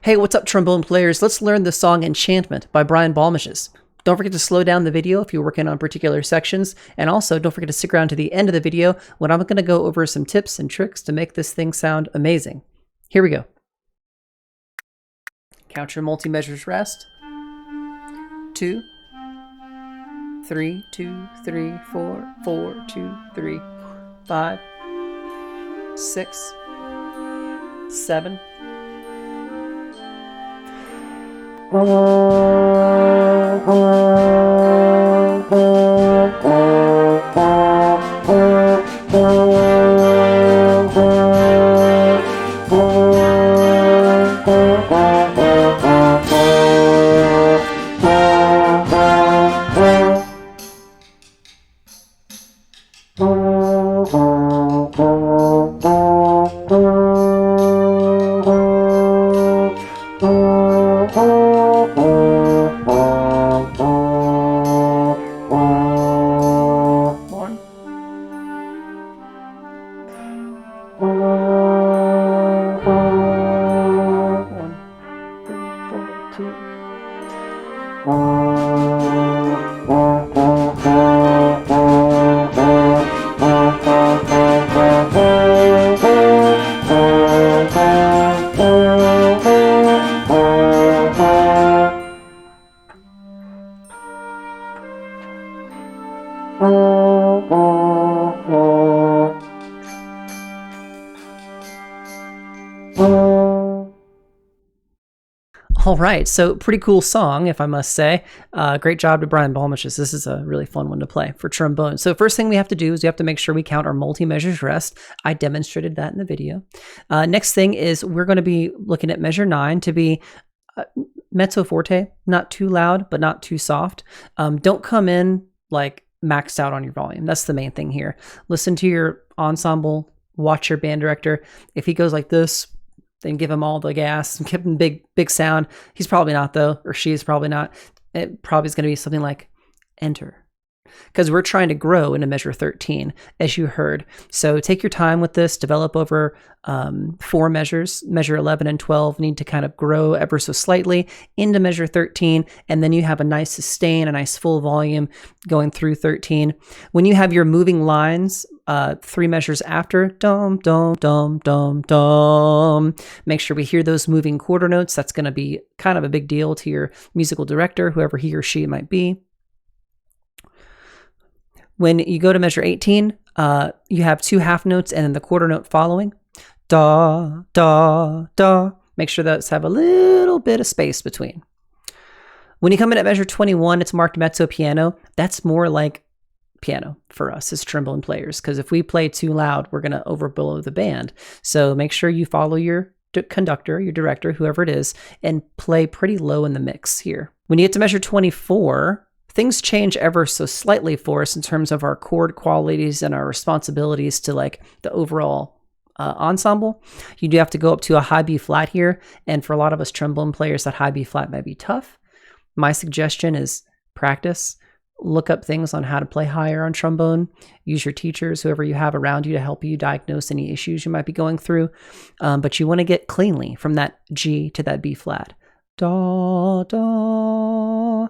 Hey, what's up, trombone players? Let's learn the song Enchantment by Balmages. Don't forget to slow down the video if you're working on particular sections, and also don't forget to stick around to the end of the video when I'm going to go over some tips and tricks to make this thing sound amazing. Here we go. Count your multi-measures rest. 2, 3, 2, 3, 4, 4, 2, 3, 5, 6, 7. All right, so pretty cool song, if I must say. Great job to Balmages. This is a really fun one to play for trombone. So first thing we have to do is we have to make sure we count our multi-measures rest. I demonstrated that in the video. Next thing is we're going to be looking at measure 9 to be Mezzo Forte, not too loud, but not too soft. Don't come in like maxed out on your volume. That's the main thing here. Listen to your ensemble, watch your band director. If he goes like this, then give him all the gas and give him big sound. He's probably not though, or she's probably not. It probably is going to be something like enter, because we're trying to grow into measure 13, as you heard. So take your time with this, develop over 4 measures. Measure 11 and 12 need to kind of grow ever so slightly into measure 13, and then you have a nice sustain, a nice full volume going through 13. When you have your moving lines, 3 measures after, dum, dum, dum, dum, dum. Make sure we hear those moving quarter notes. That's going to be kind of a big deal to your musical director, whoever he or she might be. When you go to measure 18, you have 2 half notes and then the quarter note following. Da, da, da. Make sure those have a little bit of space between. When you come in at measure 21, it's marked mezzo piano. That's more like piano for us as trombone players, because if we play too loud, we're going to overblow the band. So make sure you follow your conductor, your director, whoever it is, and play pretty low in the mix here. When you get to measure 24, things change ever so slightly for us in terms of our chord qualities and our responsibilities to like the overall ensemble. You do have to go up to a high B flat here, and for a lot of us trombone players, that high B flat might be tough. My suggestion is practice. Look up things on how to play higher on trombone. Use your teachers, whoever you have around you, to help you diagnose any issues you might be going through. But you want to get cleanly from that G to that B flat. Da, da,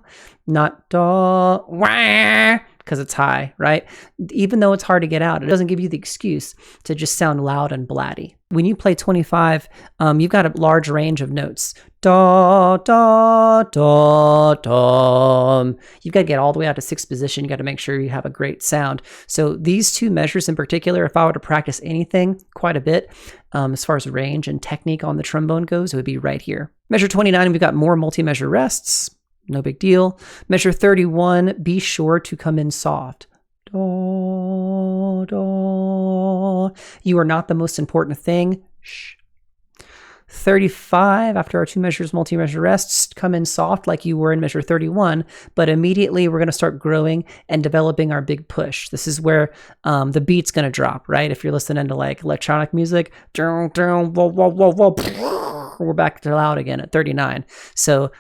not da, wah, because it's high, right? Even though it's hard to get out, it doesn't give you the excuse to just sound loud and blatty. When you play 25, you've got a large range of notes. Da, da, da, da. You've got to get all the way out to 6th position. You got to make sure you have a great sound. So these 2 measures in particular, if I were to practice anything quite a bit, as far as range and technique on the trombone goes, it would be right here. Measure 29, we've got more multi-measure rests. No big deal. Measure 31, be sure to come in soft. Da, da. You are not the most important thing. Shh. 35, after our 2 measures, multi-measure rests, come in soft like you were in measure 31, but immediately we're going to start growing and developing our big push. This is where the beat's going to drop, right? If you're listening to like electronic music, we're back to loud again at 39. So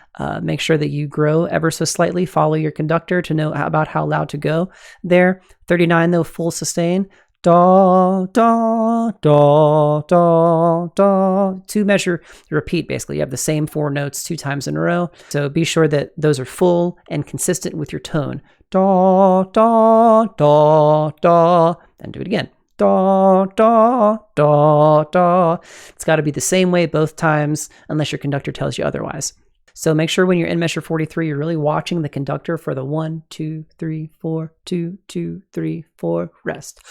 make sure that you grow ever so slightly. Follow your conductor to know about how loud to go there. 39 though, full sustain. Da, da, da, da, da. 2-measure repeat, basically. You have the same 4 notes 2 times in a row. So be sure that those are full and consistent with your tone. Da, da, da, da. Then do it again. Da, da, da, da. It's got to be the same way both times unless your conductor tells you otherwise. So make sure when you're in measure 43, you're really watching the conductor for the 1, 2, 3, 4, 2, 2, 3, 4, rest.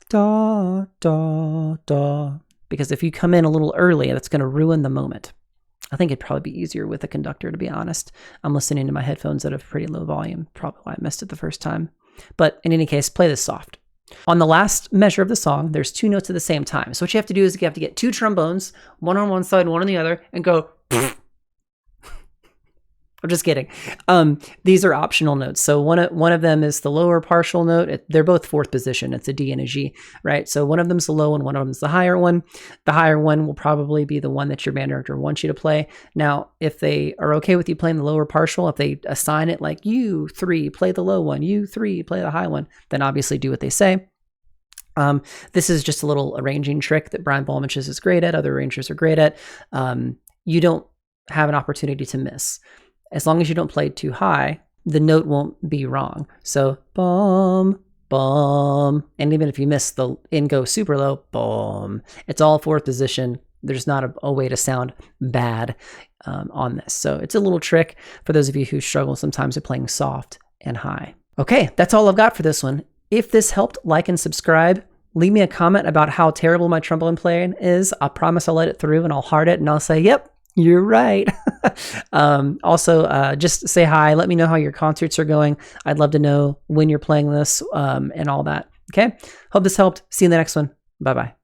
Da, da, da. Because if you come in a little early, that's going to ruin the moment. I think it'd probably be easier with a conductor, to be honest. I'm listening to my headphones at a pretty low volume, probably why I missed it the first time. But in any case, play this soft. On the last measure of the song, there's 2 notes at the same time. So what you have to do is you have to get 2 trombones, one on one side and one on the other, and go... I'm just kidding. These are optional notes. So one of them is the lower partial note. They're both 4th position. It's a D and a G, right? So one of them's the low and one of them's the higher one. The higher one will probably be the one that your band director wants you to play. Now, if they are okay with you playing the lower partial, if they assign it like you 3 play the low one, you 3 play the high one, then obviously do what they say. This is just a little arranging trick that Brian Balmages is great at. Other arrangers are great at. You don't have an opportunity to miss. As long as you don't play too high, the note won't be wrong. So, bum, bum. And even if you miss the in go super low, bum. It's all 4th position. There's not a way to sound bad on this. So it's a little trick for those of you who struggle sometimes with playing soft and high. Okay, that's all I've got for this one. If this helped, like and subscribe. Leave me a comment about how terrible my trombone playing is. I promise I'll let it through and I'll heart it and I'll say, yep, you're right. Also, just say hi. Let me know how your concerts are going. I'd love to know when you're playing this and all that. Okay. Hope this helped. See you in the next one. Bye-bye.